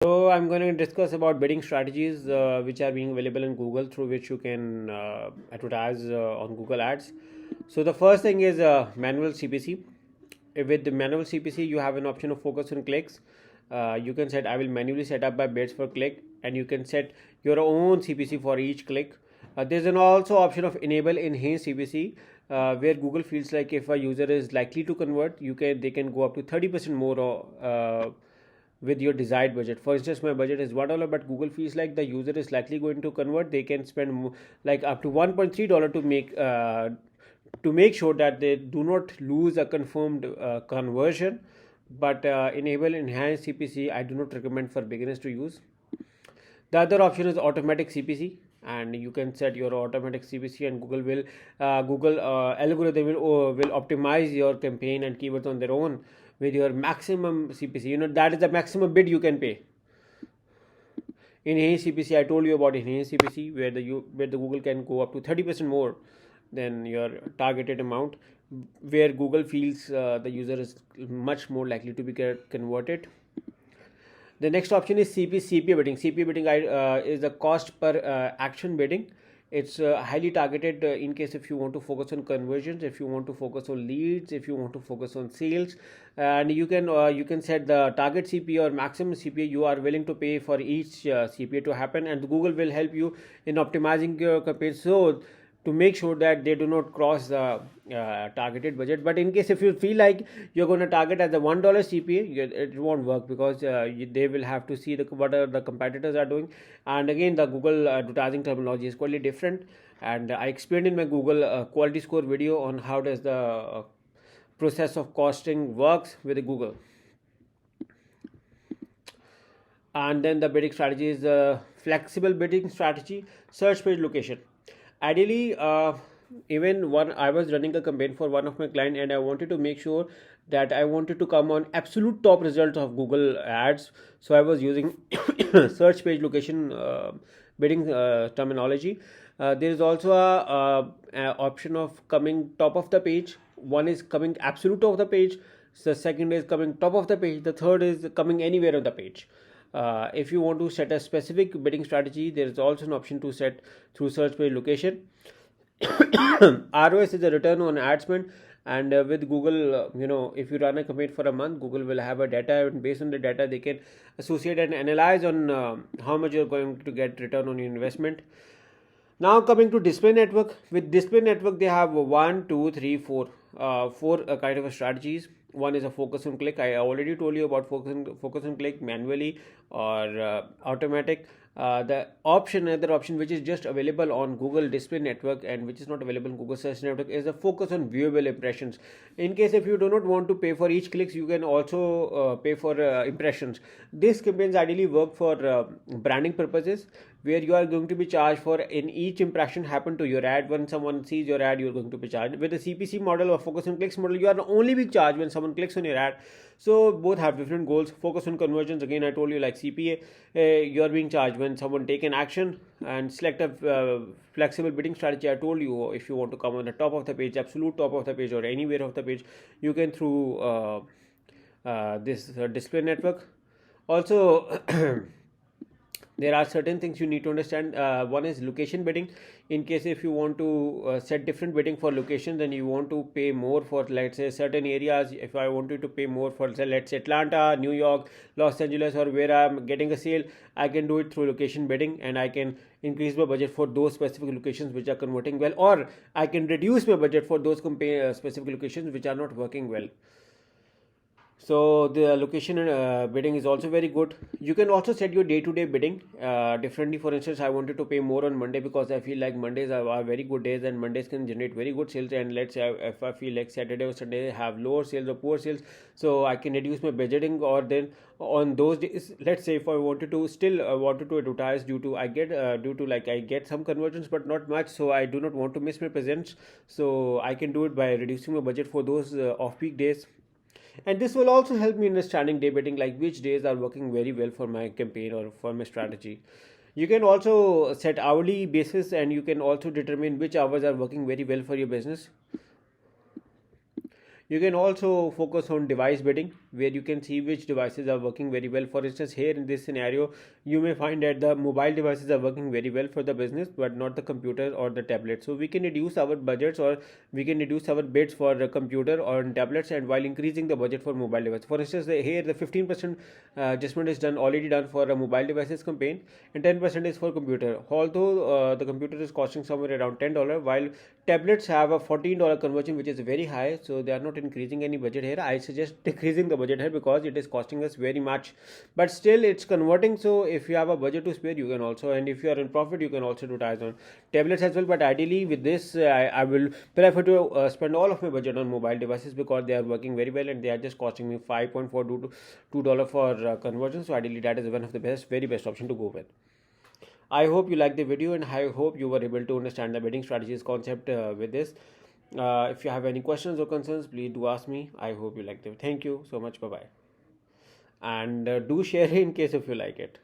So I'm going to discuss about bidding strategies which are being available in Google, through which you can advertise on Google Ads. So the first thing is manual CPC. With the manual CPC, you have an option of focus on clicks. You can set I will manually set up my bids for click, and you can set your own CPC for each click. There's an also option of enable enhanced CPC, where Google feels like if a user is likely to convert, they can go up to 30% more with your desired budget. For instance, my budget is $1, but Google feels like the user is likely going to convert. They can spend like up to $1.3 to make sure that they do not lose a confirmed conversion. But enable enhanced CPC, I do not recommend for beginners to use. The other option is automatic CPC, and you can set your automatic CPC, and Google algorithm will optimize your campaign and keywords on their own with your maximum CPC. That is the maximum bid you can pay. Enhanced CPC, I told you about enhanced CPC, where the Google can go up to 30% more than your targeted amount, where Google feels the user is much more likely to be converted. The next option is CPA bidding. CPA bidding is the cost per action bidding. It's highly targeted in case if you want to focus on conversions, if you want to focus on leads, if you want to focus on sales, and you can set the target CPA or maximum CPA you are willing to pay for each CPA to happen, and Google will help you in optimizing your campaign, so to make sure that they do not cross the targeted budget. But in case if you feel like you're going to target as the $1 CPA, it won't work, because they will have to see what are the competitors are doing. And again, the Google advertising terminology is quite different, and I explained in my Google quality score video on how does the process of costing works with Google. And then the bidding strategy is flexible bidding strategy, search page location. Ideally, even I was running a campaign for one of my clients, and I wanted to make sure that I wanted to come on absolute top results of Google Ads. So I was using search page location bidding terminology. There is also a option of coming top of the page. One is coming absolute top of the page. The second is coming top of the page. The third is coming anywhere on the page. If you want to set a specific bidding strategy, there is also an option to set through search page location. ROAS is a return on ad spend, and with Google, if you run a campaign for a month, Google will have a data, and based on the data, they can associate and analyze on how much you're going to get return on your investment. Now coming to display network. With display network, they have 1, 2, 3, 4 kind of strategies. One is a focus on click. I already told you about focus on click manually or automatic. The other option which is just available on Google Display Network and which is not available in Google Search Network is a focus on viewable impressions. In case if you do not want to pay for each clicks, you can also pay for impressions. These campaigns ideally work for branding purposes, where you are going to be charged for in each impression happen to your ad. When someone sees your ad, you are going to be charged. With the CPC model or focus on clicks model, you are only being charged when someone clicks on your ad. So both have different goals. Focus on conversions, again I told you, like CPA, you are being charged when someone take an action. And select a flexible bidding strategy, I told you, if you want to come on the top of the page, absolute top of the page, or anywhere of the page, you can through this display network. Also there are certain things you need to understand. One is location bidding. In case if you want to set different bidding for locations, then you want to pay more for, let's say, certain areas. If I wanted to pay more for, say, let's say Atlanta, New York, Los Angeles, or where I'm getting a sale, I can do it through location bidding, and I can increase my budget for those specific locations which are converting well, or I can reduce my budget for those specific locations which are not working well. So the location bidding is also very good. You can also set your day-to-day bidding differently. For instance, I wanted to pay more on Monday because I feel like Mondays are very good days, and Mondays can generate very good sales. And let's say if I feel like Saturday or Sunday have lower sales or poor sales, so I can reduce my budgeting. Or then on those days, let's say if I wanted to advertise due to I get some conversions but not much, so I do not want to miss my presence, so I can do it by reducing my budget for those off-peak days. And this will also help me in understanding day bidding, like which days are working very well for my campaign or for my strategy. You can also set hourly basis, and you can also determine which hours are working very well for your business. You can also focus on device bidding, where you can see which devices are working very well. For instance, here in this scenario, you may find that the mobile devices are working very well for the business, but not the computer or the tablet. So we can reduce our budgets, or we can reduce our bids for the computer or tablets, and while increasing the budget for mobile devices. For instance, here the 15% adjustment is already done for a mobile devices campaign, and 10% is for computer. Although the computer is costing somewhere around $10, while tablets have a $14 conversion, which is very high, so they are not increasing any budget here. I suggest decreasing the budget here because it is costing us very much, but still it's converting. So if you have a budget to spare, you can also, and if you are in profit, you can also advertise on tablets as well. But ideally with this, I will prefer to spend all of my budget on mobile devices, because they are working very well and they are just costing me 5.4 to $2 for conversion. So ideally that is one of the very best option to go with. I hope you liked the video, and I hope you were able to understand the bidding strategies concept with this. If you have any questions or concerns, please do ask me. I hope you liked it. Thank you so much. Bye bye. And do share in case if you like it.